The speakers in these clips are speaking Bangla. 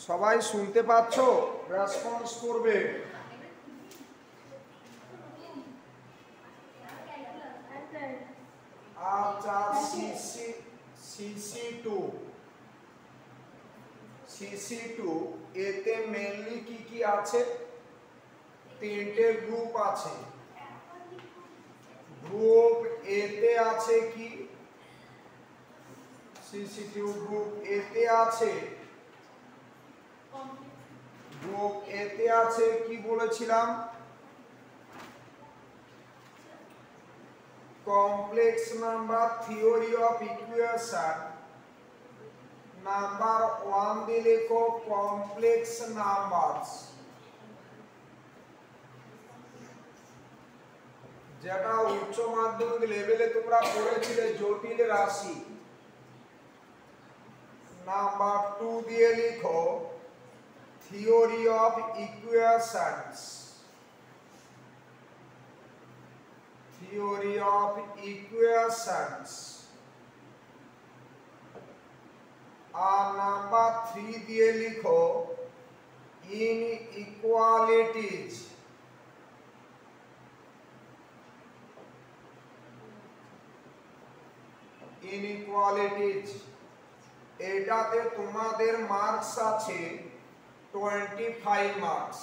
সবাই শুনতে পাচ্ছ? রেসপন্স করবে। আচ্ছা, সিসি টু এতে মেনলি কি কি আছে? তিনটে গ্রুপ আছে। গ্রুপ এতে আছে কি? সিসি2 গ্রুপ এতে আছে, গ্রুপ এতে আছে কি বলেছিলাম? Complex number, theory of equation. Number 1 দিয়ে লেখো কমপ্লেক্স নাম্বারস, যেটা উচ্চ মাধ্যমিক লেভেলে তোমরা পড়েছিলে জটিল রাশি। নাম্বার 2 দিয়ে লিখো theory of equations, theory of equations. আর নাম্বার 3 দিয়ে লিখো ইনইকুয়ালিটিজ, ইনইকুয়ালিটিজ। এটাতে তোমাদের মার্কস আছে 25 মার্কস,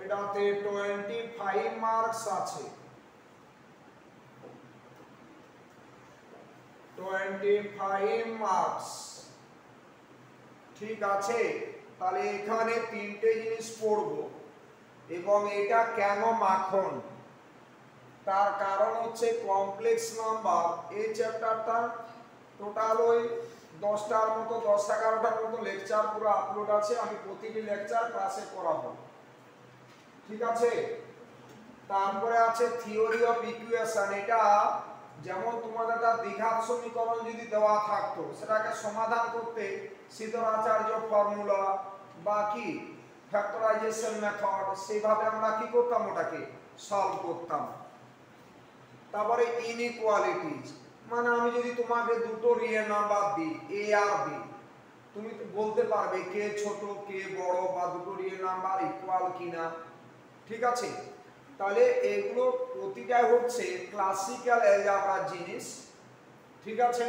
এটাতে 25 মার্কস আছে, 25 মার্কস। ঠিক আছে, তাহলে এখানে তিনটে জিনিস পড়বো। এবং এটা কেন মাখন, তার কারণ হচ্ছে কমপ্লেক্স নাম্বার এই চ্যাপ্টারটা টোটাল ওই 10টার মতো 10-11টার মতো লেকচার পুরো আপলোড আছে। আমি প্রতিটি লেকচার ক্লাসে করাবো। ঠিক আছে, তারপরে আছে থিওরি অফ ইকুয়েশন। এটা যেমন তোমাদের একটা দ্বিঘাত সমীকরণ যদি দেওয়া থাকতো, সেটাকে সমাধান করতে সিদ্ধরাচার্য ফর্মুলা বা কি ফ্যাক্টরাইজেশন মেথড, সেইভাবে আমরা কি করতাম, ওটাকে সলভ করতাম। তারপরে ইনইকুয়ালিটিজ, মানে আমি যদি তোমাকে দুটো রিয়েল নাম্বার দিই এ আর বি, তুমি তো বলতে পারবে কে ছোট কে বড়, বা দুটো রিয়েল নাম্বার ইকুয়াল কিনা। ঠিক আছে, তাহলে এগুলো প্রতিটাই হচ্ছে ক্লাসিক্যাল অ্যালজেব্রার জিনিস। ঠিক আছে,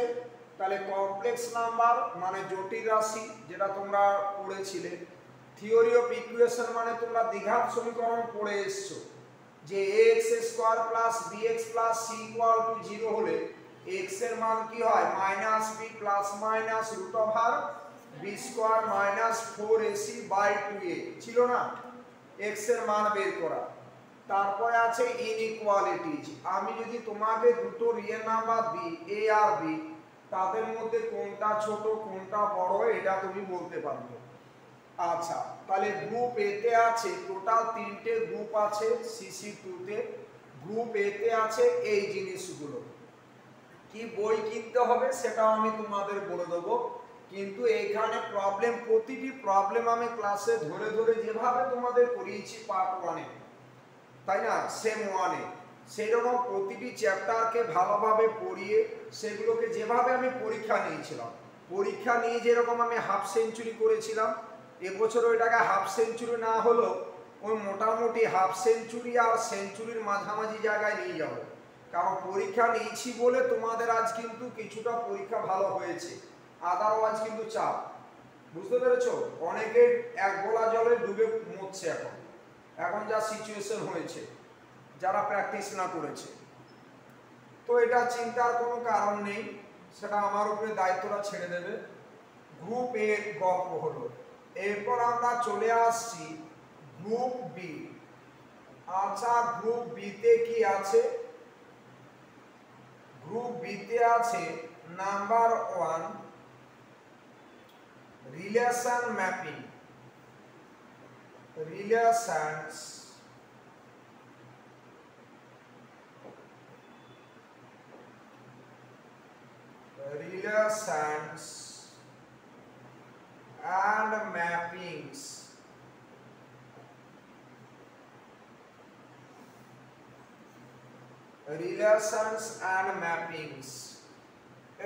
তাহলে কমপ্লেক্স নাম্বার মানে জটিল রাশি, যেটা তোমরা পড়েছিলে। থিওরি অফ ইকুয়েশন মানে তোমরা দ্বিঘাত সমীকরণ পড়ে এসছো, যে ax square plus bx plus c equal to 0 হলে x এর মান কি হয়, minus b plus minus root over b square minus 4ac by 2a ছিল না, x এর মান বের করা। তারপরে আছে ইনইকুয়ালিটিজ, আমি যদি তোমাকে দুটো রিয়েল নাম্বার দিই a আর b, তাদের মধ্যে কোনটা ছোট কোনটা বড় এটা তুমি বলতে পারবে। আচ্ছা, তাহলে গ্রুপ এতে আছে টোটাল তিনটে গ্রুপ আছে। সিসি2 তে গ্রুপ এতে আছে এই জিনিসগুলো। কি বই কিনতে হবে সেটাও আমি তোমাদের বলে দেবো, কিন্তু এইখানে প্রবলেম, প্রতিটি প্রবলেম আমি ক্লাসে ধরে ধরে যেভাবে তোমাদের করিয়েছি পার্ট 1-এ, তাই না, সেম 1-এ, সেইরকম প্রতিটি চ্যাপ্টারকে ভালোভাবে পড়িয়ে সেগুলোকে যেভাবে আমি পরীক্ষা নিয়েছিলাম, পরীক্ষা নিয়ে যেরকম আমি হাফ সেঞ্চুরি করেছিলাম, এবছর ওইটাকে হাফ সেঞ্চুরি না হলো ওই মোটামুটি হাফ সেঞ্চুরি আর সেঞ্চুরির মাঝামাঝি জায়গায় নিয়ে যাব। কারণ পরীক্ষা নিয়েছি বলে তোমাদের আজ কিন্তু কিছুটা পরীক্ষা ভালো হয়েছে, আদারওয়াইজ কিন্তু চাপ। বুঝতে পেরেছো, অনেকে এক গোলা জলে ডুবে মরছে এখন যা সিচুয়েশন হয়েছে, যারা প্র্যাকটিস না করেছে। তো এটা চিন্তার কোনো কারণ নেই, সেটা আমার উপরে দায়িত্বটা ছেড়ে দেবে। গ্রুপ এ গল্প হলো। এরপর আমরা চলে আসছি গ্রুপ বি। আচ্ছা, গ্রুপ বিতে কি আছে? গ্রুপ বিতে আছে number 1 relation mapping, relations. Relations and mappings। Relations and mappings,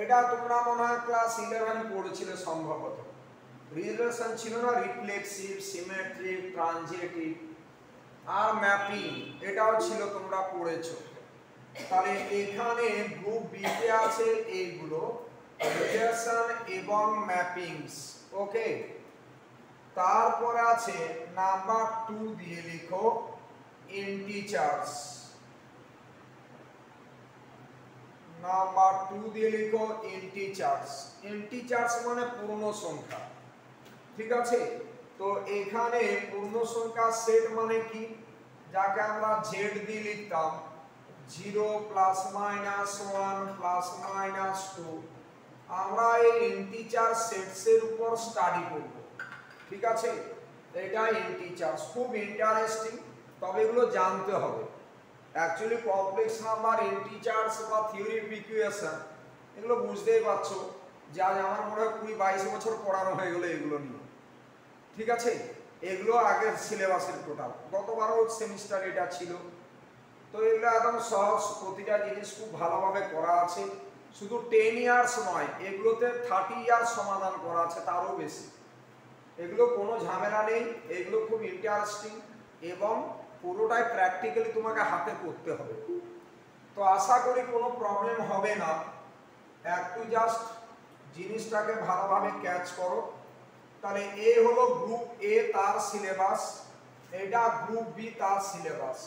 এটা তোমরা মনে হয় ক্লাস 11 পড়েছিলে সম্ভবত। রিলেশন ছিল না, রিফ্লেক্সিভ, সিমেট্রিক, ট্রানজিটিভ আর ম্যাপিং, এটাও ছিল, তোমরা পড়েছো। তাহলে এখানে গ্রুপ বি তে আছে এইগুলো রিলেশন এবং ম্যাপিংস। ওকে, তারপরে আছে নাম্বার 2 দিয়ে লিখো ইন্টিজার্স। নাম্বার 2 দিয়ে লিখো ইন্টিজার্স। ইন্টিজার্স মানে পূর্ণ সংখ্যা, ঠিক আছে। তো এখানে পূর্ণ সংখ্যা সেট মানে কি, যাকে আমরা জেড দিয়ে লিখতাম 0 প্লাস মাইনাস 1 প্লাস মাইনাস 2, আমরা এই ইন্টিজার সেটস এর উপর স্টাডি করব, ঠিক আছে। এটা ইন্টিজার্স, খুব ইন্টারেস্টিং, তবে এগুলো জানতে হবে। অ্যাকচুয়ালি কমপ্লেক্স নাম্বার, ইন্টিজার্স বা থিওরি অফ ইকুয়েশন, এগুলো বুঝতেই পারছো যে আজ আমার মনে হয় 20-22 বছর পড়ানো হয়ে গেলো এগুলো নিয়ে, ঠিক আছে। এগুলো আগের সিলেবাসের টোটাল, গতবারও সেমিস্টার এটা ছিল। তো এগুলো একদম সহজ, প্রতিটা জিনিস খুব ভালোভাবে করা আছে। শুধু 10 ইয়ার্স নয়, এগুলোতে 30 ইয়ার্স সমাধান করা আছে, তারও বেশি। এগুলো কোনো ঝামেলা নেই, এগুলো খুব ইন্টারেস্টিং এবং পুরোটাই প্র্যাকটিক্যালি তোমাকে হাতে করতে হবে। তো আশা করি কোনো প্রবলেম হবে না, একটু জাস্ট জিনিসটাকে ভালোভাবে ক্যাচ করো। তাহলে এ হলো গ্রুপ এ, তার সিলেবাস, এটা গ্রুপ বি, তার সিলেবাস।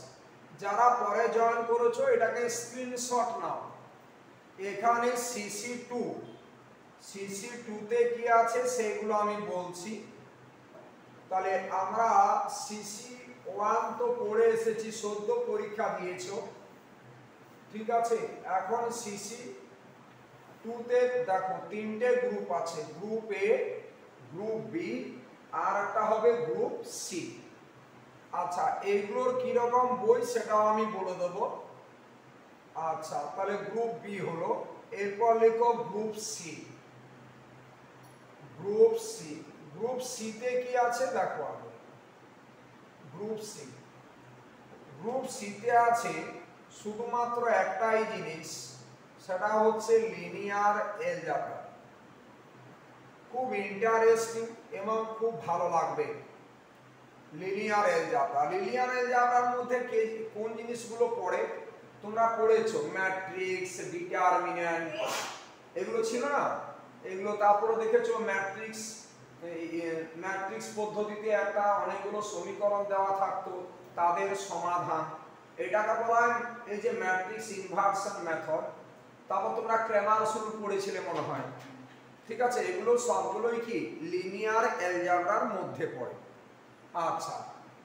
যারা পরে জয়েন করেছো এটাকে স্ক্রিনশট নাও। এখানে CC2 তে কি আছে সেগুলো আমি বলছি। তাহলে আমরা CC1 তো পড়ে এসেছি, সদ্য পরীক্ষা দিয়েছো, ঠিক আছে। এখন CC2 তে দেখো 3টে গ্রুপ আছে, গ্রুপ এ, গ্রুপ বি আর একটা হবে গ্রুপ সি। আচ্ছা, এইগুলোর কি রকম বই সেটাও আমি বলে দেবো। আচ্ছা, তাহলে গ্রুপ বি হলো, এরপর লিখো গ্রুপ সি। গ্রুপ সি তে কি আছে দেখো আগে। গ্রুপ সি তে আছে শুধুমাত্র একটাই জিনিস, সেটা হচ্ছে লিনিয়ার এলজেব্রা। খুব ইন্টারেস্টিং এবং খুব ভালো লাগবে লিনিয়ার এলজেব্রার মধ্যে কোন জিনিসগুলো পড়ে তোমরা পড়েছো, ম্যাট্রিক্স, ডিটারমিন্যান্ট, এগুলো ছিল না এগুলো। তারপরে দেখেছো ম্যাট্রিক্স পদ্ধতিতে একটা অনেকগুলো সমীকরণ দেওয়া থাকতো, তাদের সমাধান, এটাকে বলা হয় এই যে ম্যাট্রিক্স ইনভার্সন মেথড। তারপর তোমরা ক্রেমারস রুল পড়েছিলে মনে হয়, ঠিক আছে। এগুলো সবগুলোই কি লিনিয়ার এলজেব্রার মধ্যে পড়ে। আচ্ছা,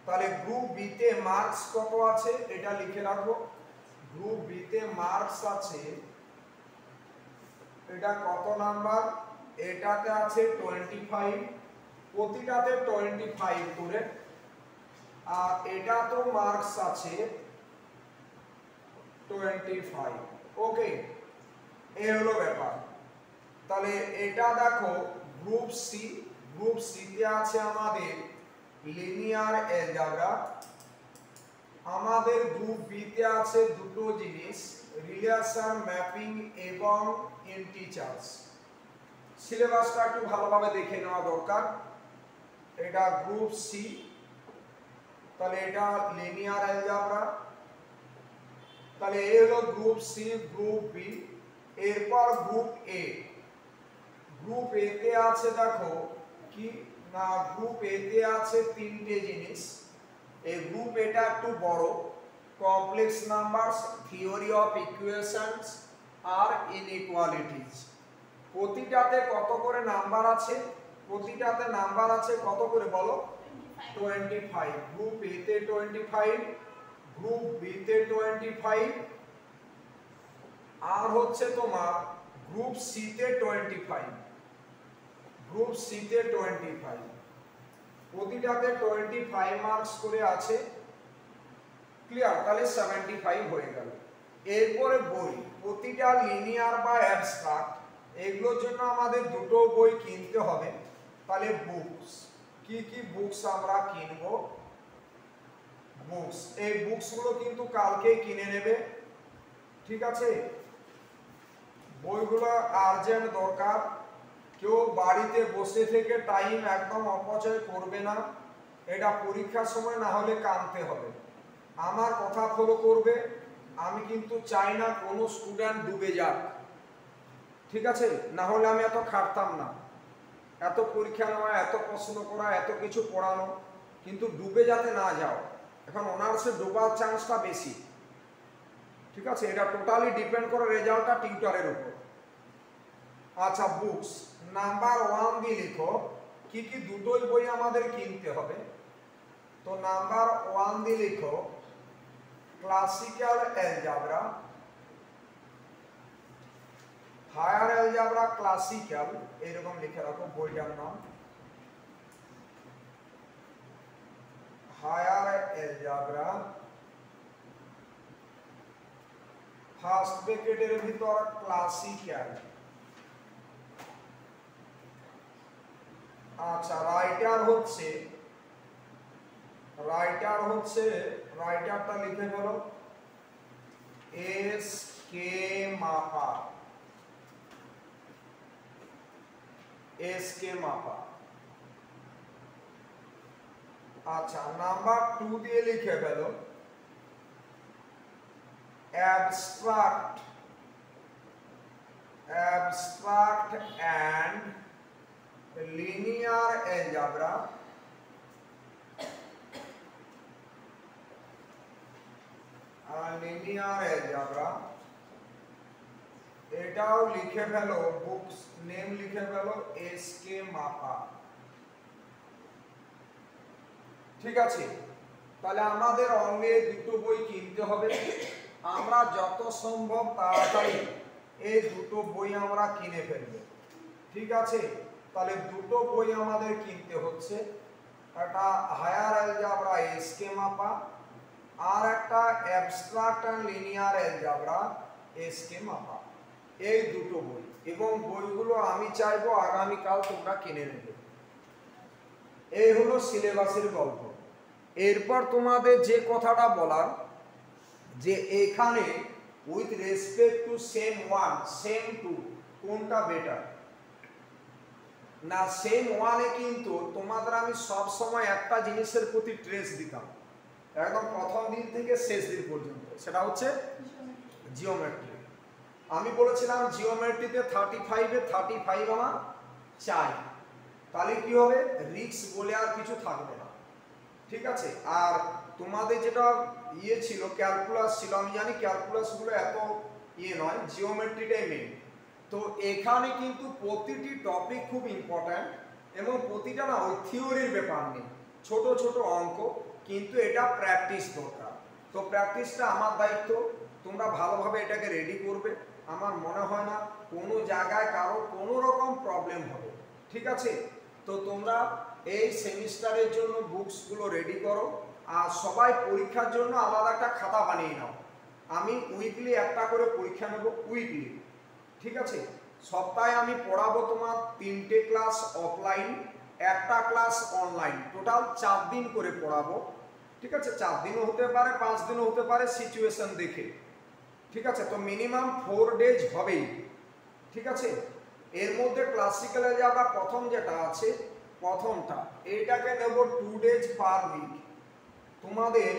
তাহলে গ্রুপ বি তে মার্কস কত আছে এটা লিখে রাখো। গ্রুপ বি তে মার্কস আছে, এটা কত নাম্বার, এটাতে আছে 25, প্রতিটাতে 25 করে। আর এটা তো মার্কস আছে 25। ওকে, এই হলো ব্যাপার। তাহলে এটা দেখো গ্রুপ সি তে আছে আমাদের লিনিয়ার এলজেব্রা। আমাদের গ্রুপ বি তে আছে দুটো জিনিস, রিলেশন, ম্যাপিং এবং ইন্টিজার্স। সিলেবাসটা একটু ভালোভাবে দেখে নেওয়া দরকার। এটা গ্রুপ সি, তাহলে এটা লিনিয়ার এলজেব্রা। তাহলে এই হলো গ্রুপ সি, গ্রুপ বি। এরপর গ্রুপ এ। গ্রুপ এ তে আছে দেখো কি না, গ্রুপ এ তে আছে 3টে জিনিস। এই গ্রুপ এটা একটু বড়, complex numbers, theory of equations আর ইনইকুয়ালিটিজ। প্রতিটাতে কত করে নাম্বার আছে, প্রতিটাতে নাম্বার আছে কত করে বলো, 25। গ্রুপ এ তে 25, গ্রুপ বি তে 25 আর হচ্ছে তোমার গ্রুপ সি তে 25। গ্রুপ সি তে 25, প্রতিটাতে 25 মার্কস করে আছে। ক্লিয়ার? তাহলে 75 হয়ে গেল। এরপরে বই, প্রতিটা লিনিয়ার বা অ্যাবস্ট্রাক্ট, এগুলোর জন্য আমাদের দুটো বই কিনতে হবে। তাহলে বুকস, কি কি বুকস আমরা কিনবো, বুকস, এই বুকসগুলো কিন্তু কালকে কিনে নেবে, ঠিক আছে। বইগুলো আর্জেন্ট দরকার, কেউ বাড়িতে বসে থেকে টাইম একদম অপচয় করবে না, এটা পরীক্ষার সময় না হলে কাঁদতে হবে। আমার কথা ফলো করবে। আমি কিন্তু চাই না কোনো স্টুডেন্ট ডুবে যাক, ঠিক আছে? না হলে আমি এত খাটতাম না, এত পরীক্ষা নেওয়া, এত প্রশ্ন করা, এত কিছু পড়ানো, কিন্তু ডুবে যাতে না যাও। এখন অনার্সে ডোবার চান্সটা বেশি, ঠিক আছে? এটা টোটালি ডিপেন্ড করে রেজাল্টটা টিউটারের উপর। আচ্ছা, বুকস নাম্বার 1 দিয়ে লিখো কি কি দুটোই বই আমাদের কিনতে হবে। তো নাম্বার 1 দিয়ে লিখো classical algebra, higher algebra classical, এরকম লিখে রাখো বইটার নাম, হায়ার অ্যালজেব্রা। ফার্স্ট ব্র্যাকেটের ভিতর ক্লাসিক্যাল। আচ্ছা, রাইটারটা লিখে বলো এস কে মাপা, এস কে মাপা। আচ্ছা, নাম্বার 2 দিয়ে লিখে ফেলো abstract and linear algebra. Linear algebra এটাও লিখে ফেলো, বুকস নেম লিখে ফেলো এস কে মাপা, ঠিক আছে? তাহলে আমাদের অঙ্গে দুটো বই কিনতে হবে। আমরা যত সম্ভব তাড়াতাড়ি এই দুটো বই আমরা কিনে ফেলব, ঠিক আছে? তাহলে দুটো বই আমাদের কিনতে হচ্ছে, একটা হায়ার অ্যালজেব্রা এস কে মাপা আর একটা abstract and linear algebra S K মাপা, এই দুটো বই। এবং বইগুলো আমি চাইবো আগামীকাল তোমরা কিনে নেবে। এই হলো সিলেবাসের গল্প। এরপর তোমাদের যে কথাটা বলার, যে এখানে with respect to same 1 same 2 কোনটা বেটার না? সেম 1 এ কিন্তু তোমাদের আমি সব সময় একটা জিনিসের প্রতি ট্রেস দিতাম একদম প্রথম দিন থেকে শেষ দিন পর্যন্ত, সেটা হচ্ছে জিওমেট্রি। আমি বলেছিলাম জিওমেট্রিতে 35-এ 35 আমার চাই, তাহলে কি হবে? রিস্ক বলে আর কিছু থাকবে না, ঠিক আছে? আর তোমাদের যেটা ছিল ক্যালকুলাস ছিল, আমি জানি ক্যালকুলাসগুলো এত নয়, জিওমেট্রিটাই মেইন। তো এখানে কিন্তু প্রতিটি টপিক খুব ইম্পর্ট্যান্ট এবং প্রতিটা না ওই থিওরির ব্যাপার নেই, ছোট ছোট অঙ্ক, কিন্তু এটা প্র্যাকটিস দরকার। তো প্র্যাকটিসটা আমার দায়িত্ব, তোমরা ভালোভাবে এটাকে রেডি করবে। আমার মনে হয় না কোনো জায়গায় কারো কোনো রকম প্রবলেম হবে, ঠিক আছে? তো তোমরা এই সেমিস্টারের জন্য বুকসগুলো রেডি করো, আর সবাই পরীক্ষার জন্য আলাদা একটা খাতা বানিয়ে নাও। আমি উইকলি একটা করে পরীক্ষা নেব, উইকলি, ঠিক আছে? সপ্তাহে আমি পড়াবো তোমার 3টে ক্লাস অফলাইন, একটা ক্লাস অনলাইন, টোটাল 4 দিন করে পড়াবো, ঠিক আছে? 4 দিনও হতে পারে, 5 দিনও হতে পারে, সিচুয়েশন দেখে, ঠিক আছে? তো মিনিমাম 4 ডেজ হবেই, ঠিক আছে? এর মধ্যে ক্লাসিক্যাল অ্যালজেব্রা প্রথম যেটা আছে, প্রথমটা এইটাকে নেব 2 ডেজ পার উইক তোমাদের।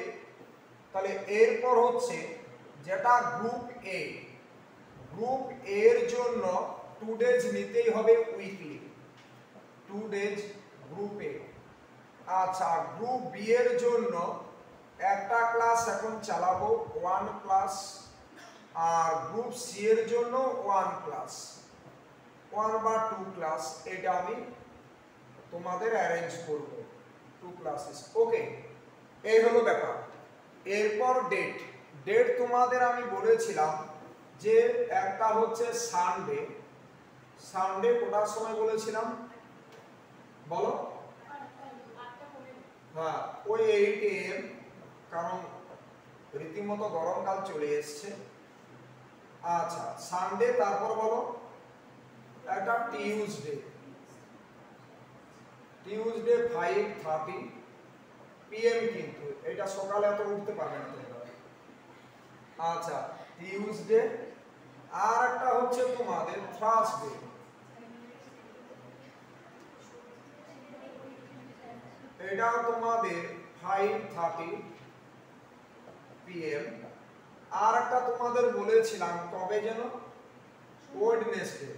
তাহলে এরপর হচ্ছে যেটা গ্রুপ এ, গ্রুপ এর জন্য 2 ডেজ নিতেই হবে উইকলি, 2 ডেজ গ্রুপ এ। আচ্ছা, গ্রুপ বি এর জন্য একটা ক্লাস এখন চালাবো 1 ক্লাস, আর গ্রুপ সি এর জন্য 1 ক্লাস, 1 বা 2 ক্লাস, এটা আমি তোমাদের অ্যারেঞ্জ করব, 2 ক্লাসেস, ওকে? এই হলো ব্যাপার। এরপর ডেট তোমাদের আমি বলেছিলাম যে একটা হচ্ছে সানডে কোটার সময় বলেছিলাম বলো? হ্যাঁ, ওই 8 AM, কারণ রীতিমতো গরমকাল চলে এসছে। আচ্ছা, সানডে, তারপর বলো একটা টিউজডে 5:30 PM, কিন্তু এটা সকালে এত উঠতে পারবে না তোমরা। আচ্ছা, টিউজডে। আর একটা হচ্ছে তোমাদের থার্সডে এটা তোমাদের 5:30 PM। আর একটা তোমাদের বলেছিলাম কবে যেন, ওয়েডনেসডে।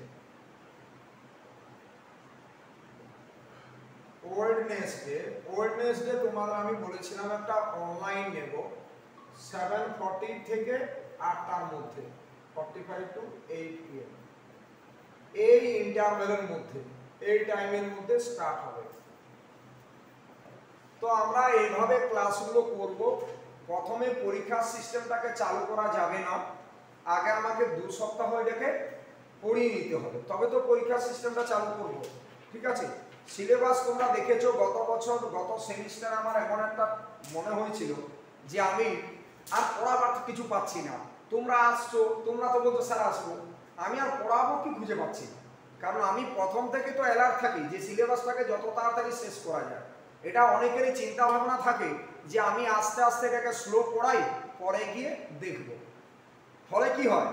ওয়েডনেসডে তোমাদের আমি বলেছিলাম একটা অনলাইন নেব 7:40 থেকে 8টার মধ্যে, 45 to 8 PM। এই ইন্টারভ্যালের মধ্যে, এই টাইমের মধ্যে স্টার্ট হবে। তো আমরা এইভাবে ক্লাসগুলো করব। প্রথমে পরীক্ষার সিস্টেমটাকে চালু করা যাবে না, আগে আমাকে 2 সপ্তাহ এটাকে পড়িয়ে নিতে হবে, তবে তো পরীক্ষার সিস্টেমটা চালু করব। ঠিক আছে, সিলেবাস তোমরা দেখেছো গত বছর, গত সেমিস্টার আমার এমন একটা মনে হয়েছিল যে আমি আর পড়াবার কিছু পাচ্ছি না। তোমরা আসছো, তোমরা তো বলছো স্যার আসবো, আমি আর পড়াবো কি খুঁজে পাচ্ছি না। কারণ আমি প্রথম থেকে তো অ্যালার্ট থাকি যে সিলেবাসটাকে যত তাড়াতাড়ি শেষ করা যায়। এটা অনেকেরই চিন্তা ভাবনা থাকে যে আমি আস্তে আস্তে এটাকে স্লো পড়াই, পরে গিয়ে দেখব। ফলে কি হয়,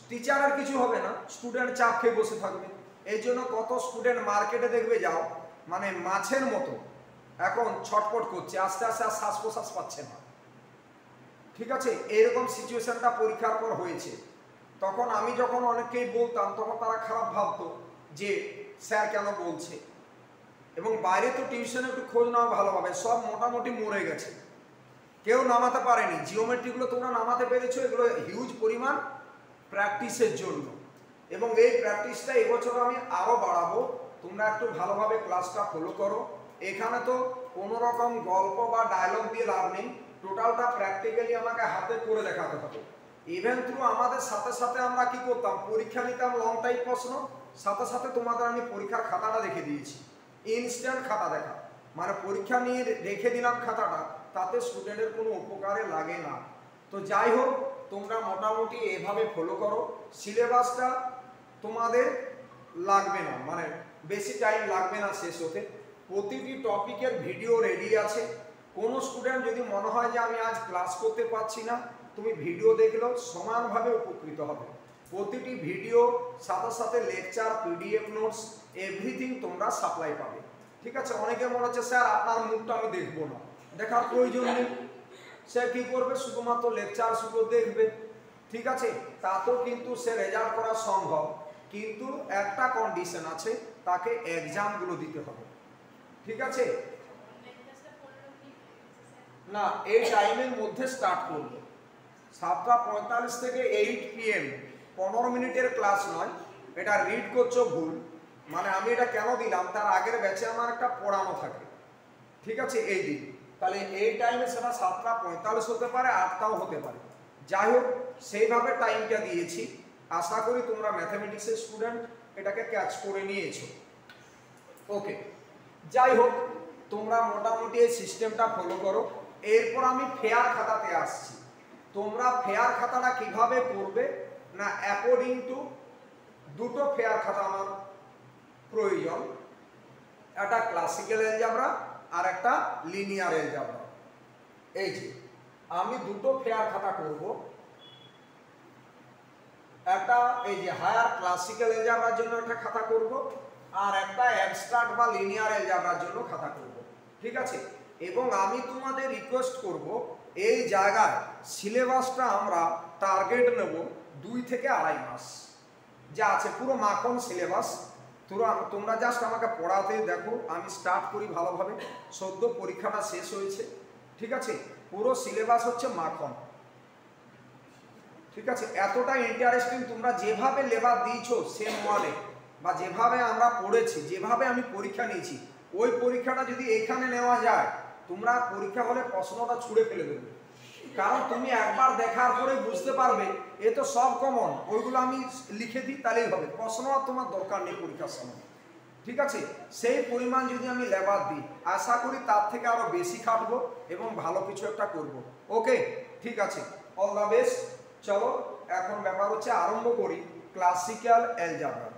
টিচারের কিছু হবে না, স্টুডেন্ট চাপ খেয়ে বসে থাকবে। এই জন্য কত স্টুডেন্ট মার্কেটে দেখবে যাও, মানে মাছের মতো এখন ছটপট করছে, আস্তে আস্তে আর শ্বাস প্রশ্বাস পাচ্ছে না। ঠিক আছে, এইরকম সিচুয়েশনটা পরীক্ষার পর হয়েছে। তখন আমি যখন অনেককেই বলতাম, তখন তারা খারাপ ভাবতো যে স্যার কেন বলছে। এবং বাইরে তো টিউশনে একটু খোঁজ নাও ভালোভাবে, সব মোটামুটি মরে গেছে, কেউ নামাতে পারেনি। জিওমেট্রিগুলো তোমরা নামাতে পেরেছো, এগুলো হিউজ পরিমাণ প্র্যাকটিসের জন্য। এবং এই প্র্যাকটিসটা এবছর আমি আরও বাড়াবো। তোমরা একটু ভালোভাবে ক্লাসটা ফলো করো। এখানে তো কোনো রকম গল্প বা ডায়লগ দিয়ে লাভ নেই, টোটালটা প্র্যাকটিক্যালি আমাকে হাতে করে দেখাতে হবে। ইভেন থ্রু আমাদের সাথে সাথে আমরা কি করতাম, পরীক্ষা নিতাম লং টাইপ প্রশ্ন, সাথে সাথে তোমাদের আমি পরীক্ষার খাতাটা রেখে দিয়েছি, ইনস্ট্যান্ট খাতা দেখা, মানে পরীক্ষা নিয়ে রেখে দিলাম খাতাটা, তাতে স্টুডেন্টের কোনো উপকারে লাগে না। তো যাই হোক, তোমরা মোটামুটি এভাবে ফলো করো। সিলেবাসটা তোমাদের লাগবে না, মানে বেশি টাইম লাগবে না শেষ হতে। প্রতিটি টপিকের ভিডিও রেডি আছে। কোনো স্টুডেন্ট যদি মনে হয় যে আমি আজ ক্লাস করতে পারছি না, তুমি ভিডিও দেখলেও সমানভাবে উপকৃত হবে। প্রতিটি ভিডিও সাথে সাথে লেকচার, পিডিএফ নোটস, এভরিথিং তোমরা সাপ্লাই পাবে। ঠিক আছে, অনেকে মনে হচ্ছে স্যার আপনার মুখটা আমি দেখবো না, দেখার প্রয়োজন নেই। সে কি করবে, শুধুমাত্র লেকচার শুধু দেখবে। ঠিক আছে, তাতেও কিন্তু সে রেজাল্ট করা সম্ভব, কিন্তু একটা কন্ডিশন আছে, তাকে এক্সামগুলো দিতে হবে। ঠিক আছে, না এই টাইমের মধ্যে স্টার্ট করবে, 7:45 থেকে 8 PM, 15 মিনিটের ক্লাস নয়। এটা রিড করছো ভুল, মানে আমি এটা কেন দিলাম, তার আগের ব্যাচে আমার একটা পড়ানো থাকে। ঠিক আছে, এই দিন তাহলে এই টাইমে সেটা 7:45 হতে পারে, 8টাও হতে পারে। যাই হোক, সেইভাবে টাইমটা দিয়েছি। আশা করি তোমরা ম্যাথামেটিক্সের স্টুডেন্ট, এটাকে ক্যাচ করে নিয়েছো। ওকে, যাই হোক, তোমরা মোটামুটি এই সিস্টেমটা ফলো করো। এরপর আমি ফেয়ার খাতাতে আসছি। তোমরা ফেয়ার খাতাটা কিভাবে করবে না, অ্যাকর্ডিং টু দুটো ফেয়ার খাতা আমার প্রয়োজন, একটা ক্লাসিক্যাল অ্যালজেব্রা আর একটা লিনিয়ার অ্যালজেব্রা। এই যে আমি দুটো ফেয়ার খাতা করব, একটা এই যে হায়ার ক্লাসিক্যাল অ্যালজেব্রার জন্য একটা খাতা করব, আর একটা অ্যাবস্ট্রাক্ট বা লিনিয়ার অ্যালজেব্রার জন্য খাতা করব। ঠিক আছে, এবং আমি তোমাদের রিকোয়েস্ট করব, এই জায়গায় সিলেবাসটা আমরা টার্গেট নেব 2 থেকে 2.5 মাস যা আছে, পুরো মাখন সিলেবাস। তোমরা জাস্ট আমাকে পড়াতে দেখো, আমি স্টার্ট করি ভালোভাবে, সদ্য পরীক্ষাটা শেষ হয়েছে। ঠিক আছে, পুরো সিলেবাস হচ্ছে মাখন। ঠিক আছে, এতটা ইন্টারেস্টিং, তোমরা যেভাবে লেবার দিয়েছো সেম ওয়ালে, বা যেভাবে আমরা পড়েছি, যেভাবে আমি পরীক্ষা নিয়েছি, ওই পরীক্ষাটা যদি এখানে নেওয়া যায়, তোমরা পরীক্ষা হলে প্রশ্নটা ছুঁড়ে ফেলে দেবে। কারণ তুমি একবার দেখার পরে বুঝতে পারবে এ তো সব কমন, ওইগুলো আমি লিখে দিই তাহলেই হবে, প্রশ্ন আর তোমার দরকার নেই পরীক্ষার সময়। ঠিক আছে, সেই পরিমাণ যদি আমি লেবার দিই, আশা করি তার থেকে আরো বেশি খাটবো এবং ভালো কিছু একটা করব। ওকে, ঠিক আছে, অল দ্য বেস্ট। চলো এখন ব্যাপার হচ্ছে আরম্ভ করি ক্লাসিক্যাল অ্যালজেব্রা।